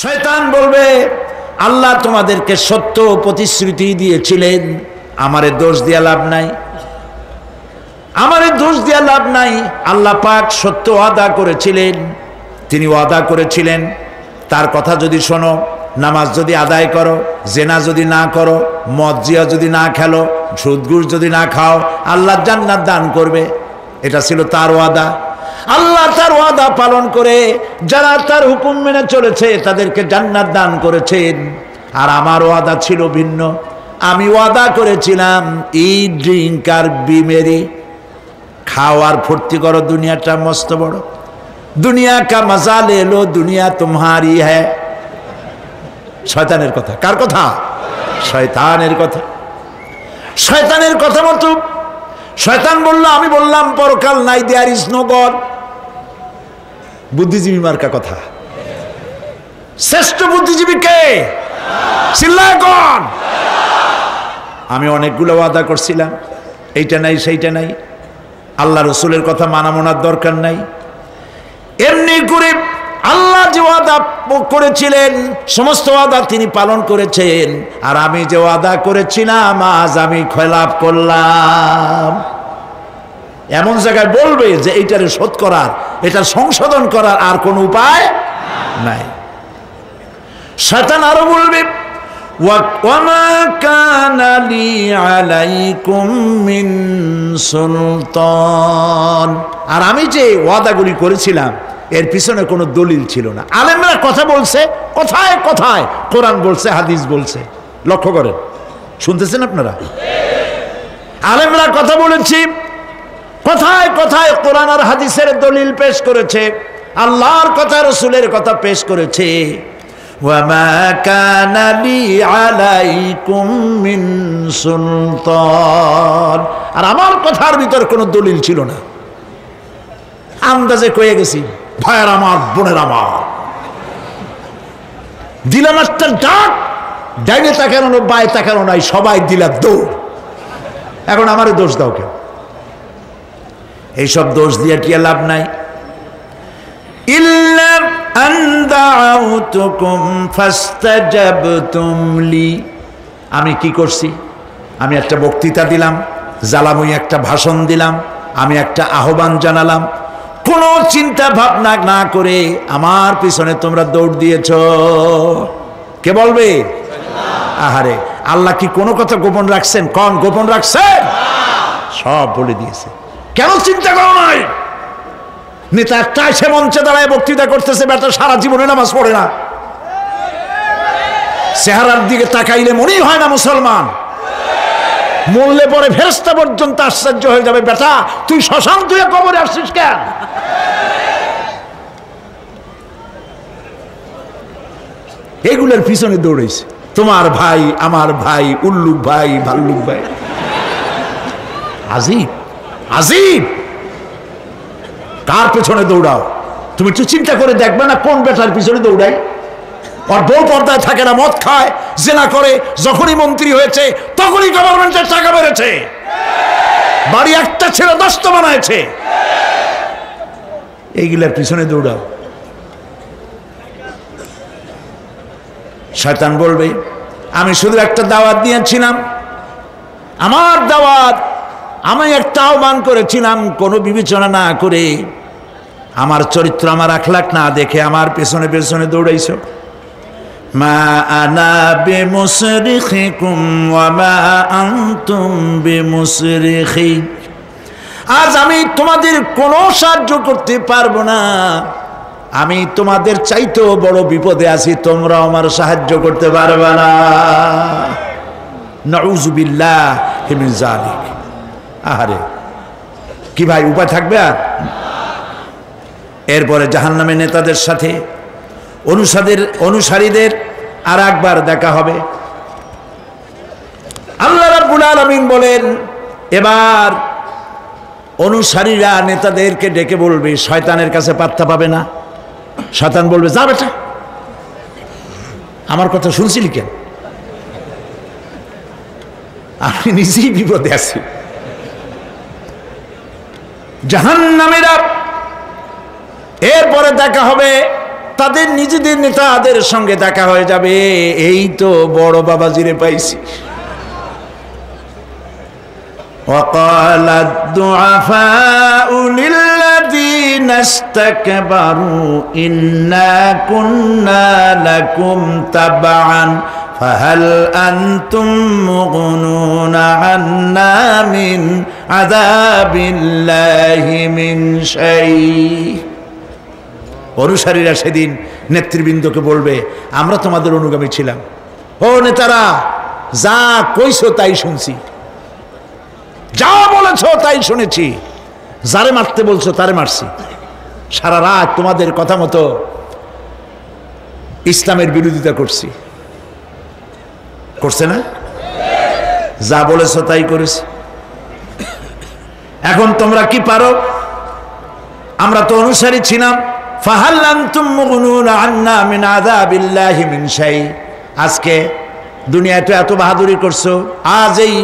শয়তান বলবে আল্লাহ তোমাদেরকে সত্য প্রতিশ্রুতি দিয়েছিলেন, আমারে দোষ দিয়া লাভ নাই, আমারে দোষ দিয়া লাভ নাই। আল্লাহ পাক সত্য ওয়াদা করেছিলেন, তিনি ওয়াদা করেছিলেন তার কথা যদি শোনো, নামাজ যদি আদায় করো, জেনা যদি না করো, মদ জিয়া যদি না খেলো, সুদ ঘুষ যদি না খাও, আল্লাহ জান্নাত দান করবে। এটা ছিল তার ওয়াদা। আল্লাহ তার ওয়াদা পালন করে যারা তার হুকুম মেনে চলেছে তাদেরকে জান্নাত দান করেছেন। আর আমার ওয়াদা ছিল ভিন্ন। আমি ওয়াদা করেছিলাম ইট ড্রিঙ্ক আর বি মেরি, খাওয়ার ফুর্তি করো, দুনিয়াটা মস্ত বড়, দুনিয়া কা মজা লে লো, দুনিয়া তোমারি হ্যায়। শয়তানের কথা। কার কথা? শয়তানের কথা। শয়তানের কথা মতো শয়তান বললো, আমি বললাম পরকাল নাই, দেয়ার ইজ নো গড। বুদ্ধিজীবী মার্কা কথা। শ্রেষ্ঠ বুদ্ধিজীবী কে? চিল্লায় কোন? আমি অনেকগুলো ওয়াদা করছিলাম, এইটা নাই সেইটা নাই, আল্লাহ রসুলের কথা মানা মানার দরকার নাই। এমনি করে আল্লাহ যে ওয়াদা করেছিলেন সমস্ত ওয়াদা তিনি পালন করেছেন। আর আমি যে ওয়াদা করেছিলাম আজ আমি খেলাপ করলাম। এমন জায়গায় বলবে যে এইটারে শোধ করার, এটা সংশোধন করার আর কোনো উপায় নাই। শয়তান আরো বলবে, ওয়ামা কানা লি আলাইকুম মিন সুলতান। আর আমি যে ওয়াদাগুলি করেছিলাম এর পিছনে কোনো দলিল ছিল না। আলেমরা কথা বলছে, কথায় কথায় কোরআন বলছে, হাদিস বলছে। লক্ষ্য করেন, শুনতেছেন আপনারা? আলেমরা কথা বলেছি, কথায় কথায় কোরআন আর হাদিসের দলিল পেশ করেছে, আল্লাহর কথা রসুলের কথা পেশ করেছে। ওয়ামা কানা লি আলাইকুম মিন সুলতান। আর আমার কথার ভিতর কোনো দলিল ছিল না, আন্দাজে কয়ে গেছি। ভাইয়ের আমার, বোনের আমার, দিলাম একটা ডাক, ডাইনে তাকানো বাই তাকানো নাই, সবাই দিলা দৌড়। এখন আমারে দোষ দাও কেউ? এইসব দোষ দিয়ে কি লাভ নাই। ইল্লা আন দাউতুকুম ফাস্তাজাবতুম লি। আমি কি করছি? আমি একটা বক্তৃতা দিলাম, জ্বালাময়ী একটা ভাষণ দিলাম, আমি একটা আহ্বান জানালাম, কোনো চিন্তা ভাবনা না করে আমার পিছনে তোমরা দৌড় দিয়েছ। কে বলবে? আহারে, আল্লাহ কি কোনো কথা গোপন রাখছেন? কোন গোপন রাখছেন? সব বলে দিয়েছে। কেন চিন্তা করো নাই? নেতা একটা এসে মঞ্চে দাঁড়ায় বক্তৃতা করতেছে, বেটা সারা জীবনে নামাজ পড়ে না, চেহারার দিকে তাকাইলে মনেই হয় না মুসলমান, মরলে পরে ফেরেশতা পর্যন্ত আশ্চর্য হয়ে যাবে, বেটা তুই শ্মশান তুই কবরে আসছিস কেন? এগুলোর পিছনে দৌড়েছে তোমার ভাই, আমার ভাই, উল্লুক ভাই, ভাল্লুক ভাই। আজিব আজিব। কার পেছনে দৌড়াও? তুমি একটু চিন্তা করে দেখবে না কোন বেটার পিছনে দৌড়াই? আর বউ পর্দায় থাকে না, মদ খায়, জেনা করে, যখনই মন্ত্রী হয়েছে তখনই গভর্নমেন্টের টাকা বেড়েছে, বাড়ি একটা ছেলে 10টা বানাইছে। এইগুলার পিছনে দৌড়াও। শয়তান বলবে, আমি শুধু একটা দাওয়াত দিয়েছিলাম, আমার দাওয়াত, আমি একটা আহ্বান করেছিলাম, কোনো বিবেচনা না করে, আমার চরিত্র, আমার আখলাক না দেখে আমার পেছনে পেছনে দৌড়াইছো। মা আনা বিমুসরিখিকুম ওয়া মা আনতুম বিমুসরিখি। আজ আমি তোমাদের কোনো সাহায্য করতে পারবো না, আমি তোমাদের চাইতেও বড় বিপদে আছি, তোমরা আমার সাহায্য করতে পারবে না। নাউযু বিল্লাহি মিন যালিক। আহারে, কি ভাই উপায় থাকবে আর? এরপরে জাহান্নামের নেতাদের সাথে অনুসারীদের আর একবার দেখা হবে। আল্লাহ রাব্বুল আলামিন বলেন, এবার অনুসারীরা নেতাদেরকে ডেকে বলবে, শয়তানের কাছে পাত্তা পাবে না। শয়তান বলবে, যা বেটা, আমার কথা শুনছিলি কেন? আমি নিজেই বিপদে আছি। জাহান্নামীরা এরপরে দেখা হবে তাদের নিজেদের নেতাদের সঙ্গে দেখা হয়ে যাবে, এই তো বড় বাবাজিরে পাইছি। وقال الضعفاء للذين استكبروا إنا كنا لكم تبعا فهل أنتم مغنون عنا من عذاب الله من شيء। অনুসারীরা সেদিন নেতৃবৃন্দকে বলবে, আমরা তোমাদের অনুগামী ছিলাম, ও নেতারা যা কইছো তাই শুনছি, যা বলেছো তাই শুনেছি, যারে মারতে বলছো তারে মারছি, সারা রাত তোমাদের কথা মতো ইসলামের বিরোধিতা করছি। করছে না? যা বলেছো তাই করেছি। এখন তোমরা কি পারো? আমরা তো অনুসারী ছিলাম। ফাহাল আনতুম মুগনুনা আন্না মিন আযাবিল্লাহি মিন শাই। আজকে দুনিয়াতে এত বাহাদুরি করছো, আজ এই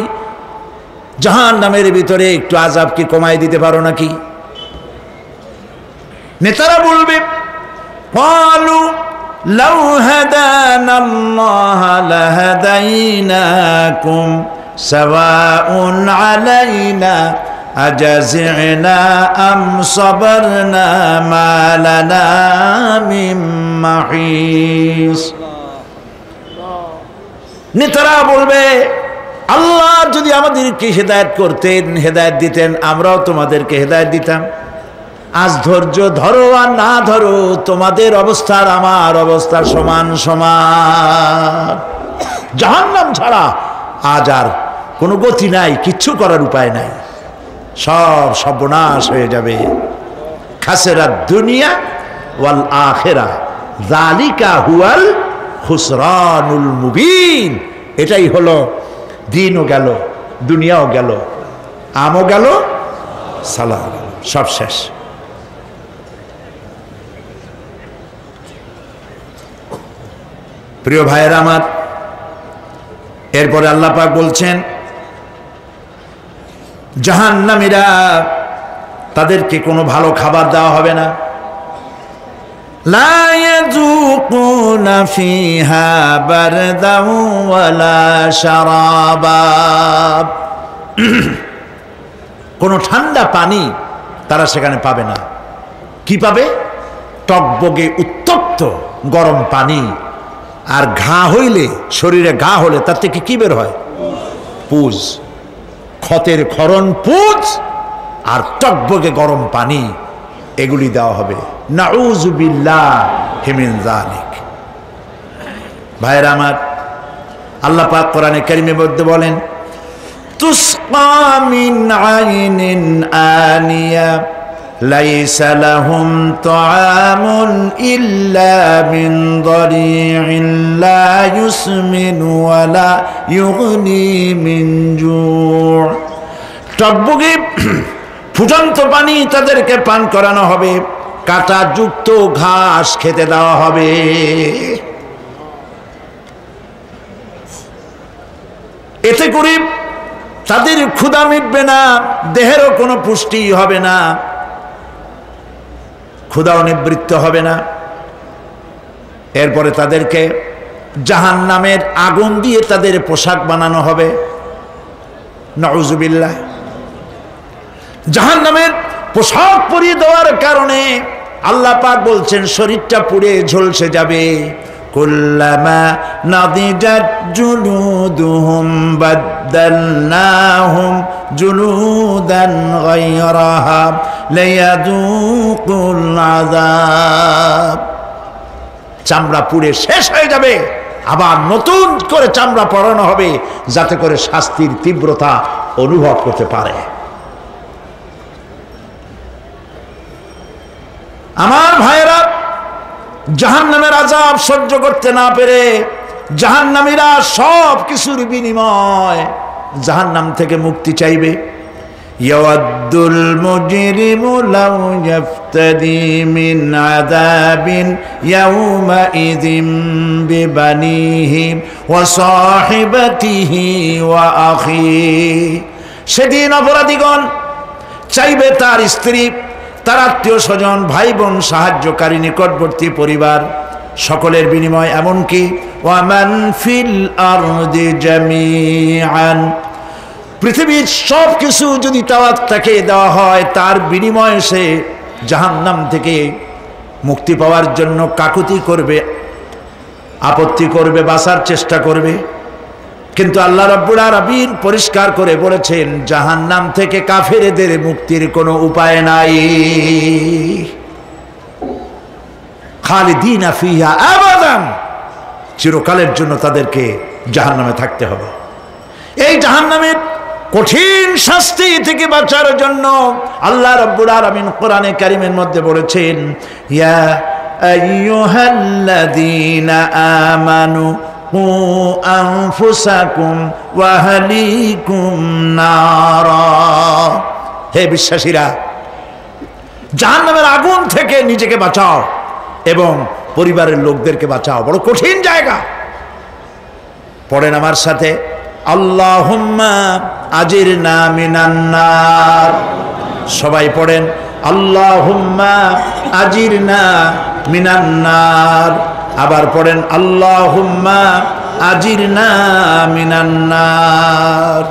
জাহান্নামের ভিতরে একটু আযাব কি কমাই দিতে পারো নাকি? নেতারা বলবে, ক্বালু লাউ হাদানাল্লাহু লাহাদাইনাকুম সাওয়াউন আলাইনা আজাজি'না আম সাবারনা মা লানা মিন মাহিস। নেতারা বলবে, আল্লাহ যদি আমাদেরকে হেদায়েত করতেন, হেদায়েত দিতেন, আমরাও তোমাদেরকে হেদায়েত দিতাম। আজ ধৈর্য ধরো আর না ধরো, তোমাদের অবস্থার আমার অবস্থার সমান সমান। জাহান্নাম ছাড়া আজ আর কোনো গতি নাই, কিচ্ছু করার উপায় নাই, সব সর্বনাশ হয়ে যাবে। খাসেরা দুনিয়া ওয়াল আখিরা যালিকা হুয়াল খুসরানুল মুবিন। এটাই হলো, দিনও গেল, দুনিয়াও গেল, আমও গেল, সালাহ গেল, সব শেষ। প্রিয় ভাইয়েরা আমার, এরপরে আল্লাহ পাক বলছেন, জাহান্নামীরা তাদেরকে কোনো ভালো খাবার দেওয়া হবে না। লা ইয়াযুকুনা ফিহা বারদান ওয়ালা শারাবা। কোনো ঠান্ডা পানি তারা সেখানে পাবে না। কি পাবে? টকবগে উত্তপ্ত গরম পানি। আর ঘা হইলে, শরীরে ঘা হলে তার থেকে কি বের হয়? পুজ, ক্ষতের ক্ষরণ পুজ আর টকবগে গরম পানি, এগুলি দেওয়া হবে। নাউযু বিল্লাহি মিন যালিক। ভাইরা আমার, আল্লাহ পাক কোরআনে কারীমের মধ্যে বলেন, তুসকা মিন আইনিন আনিয়া লাইসা লাহুম তুআমুন ইল্লা মিন দারি'in লা ইউসমিনু ওয়া লা ইউগনি মিন জু'। টকবগে ফুটন্ত পানি তাদেরকে পান করানো হবে, কাঁটা যুক্ত ঘাস খেতে দেওয়া হবে। এতে করে তাদের ক্ষুধা মিটবে না, দেহেরও কোনো পুষ্টি হবে না, ক্ষুধাও নিবৃত্ত হবে না। এরপরে তাদেরকে জাহান্নামের আগুন দিয়ে তাদের পোশাক বানানো হবে। নাউযুবিল্লাহ। জাহান্নামের পোশাক পরিয়ে দেওয়ার কারণে আল্লাহ পাক বলছেন শরীরটা পুড়ে ঝলসে যাবে। কুল্লামা নাদিজাত জুলুদুহুম বাদদালনাহুম জুলুদান গায়রাহা লিয়াযুকুল আযাব। চামড়া পুড়ে শেষ হয়ে যাবে, আবার নতুন করে চামড়া পরানো হবে, যাতে করে শাস্তির তীব্রতা অনুভব করতে পারে। আমার ভাইয়েরা, জাহান্নামের আযাব সহ্য করতে না পেরে জাহান্নামীরা সব কিছুর বিনিময় জাহান্নাম থেকে মুক্তি চাইবে। ইয়াওয়াদ্দুল মুজরিমু লাউ ইয়াফতাদি মিন আযাবিন ইয়াওমাইযিন বিবানিহি ওয়া সাহিবাতিহি ওয়া আখিহি। সেদিন অপরাধীগণ চাইবে তার স্ত্রী, তার আত্মীয় স্বজন, ভাই বোন, সাহায্যকারী, নিকটবর্তী পরিবার, সকলের বিনিময়, এমনকি ওয়ামান ফিল আরদি জামিআন, পৃথিবীর সব কিছু যদি তাকে দেওয়া হয়, তার বিনিময়ে সে জাহান্নাম থেকে মুক্তি পাওয়ার জন্য কাকুতি করবে, আপত্তি করবে, বাঁচার চেষ্টা করবে। কিন্তু আল্লাহ রাব্বুল আলামিন পরিষ্কার করে বলেছেন, জাহান্নাম থেকে কাফেরদের মুক্তির কোনো উপায় নাই। খালিদিনা ফিহা আবাদান, চিরকালের জন্য তাদেরকে জাহান্নামে থাকতে হবে। এই জাহান্নামের কঠিন শাস্তি থেকে বাঁচার জন্য আল্লাহ রাব্বুল আলামিন কোরআনে কারীমের মধ্যে বলেছেন, ইয়া আইয়ুহাল্লাযীনা আমানু কু আনফুসাকুম ওয়া আহলিকুম নারা, হে বিশ্বাসীরা, জাহান্নামের আগুন থেকে নিজেকে বাঁচাও এবং পরিবারের লোকদেরকে বাঁচাও। বড় কঠিন জায়গা। পড়েন আমার সাথে, আল্লাহুম্মা আজিরনা মিনান নার। সবাই পড়েন, আল্লাহুম্মা আজিরনা মিনান নার। আবার পড়েন, আল্লাহুম্মা আজিরনা মিনান নার।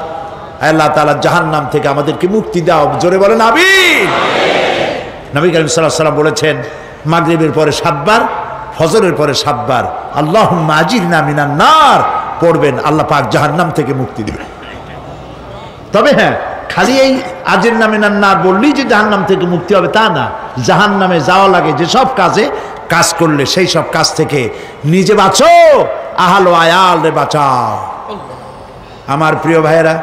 আল্লাহ তাআলা জাহান্নাম থেকে আমাদেরকে মুক্তি দাও। জোরে বলেন আমিন। নবী করিম সাল্লাল্লাহু আলাইহি ওয়াসাল্লাম বলেছেন, মাগরিবের পরে 7 বার, ফজরের পরে 7 বার আল্লাহুম্মা আজিরনা মিনান নার পড়বেন, আল্লাহ পাক জাহান্নাম থেকে মুক্তি দিবেন। তবে হ্যাঁ, খালি এই আজিরনা মিনান নার বললেই যে জাহান্নাম থেকে মুক্তি হবে তা না। জাহান্নামে যাওয়া লাগে যেসব কাজ করলে সেই সব কাজ থেকে নিজে বাঁচো, আহাল ও আয়াল রে বাঁচাও। আমার প্রিয় ভাইয়েরা,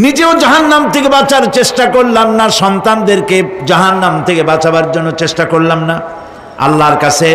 নিজেও জাহান্নাম থেকে বাঁচার চেষ্টা করলাম না, সন্তানদেরকে জাহান্নাম থেকে বাঁচাবার জন্য চেষ্টা করলাম না। আল্লাহর কাছে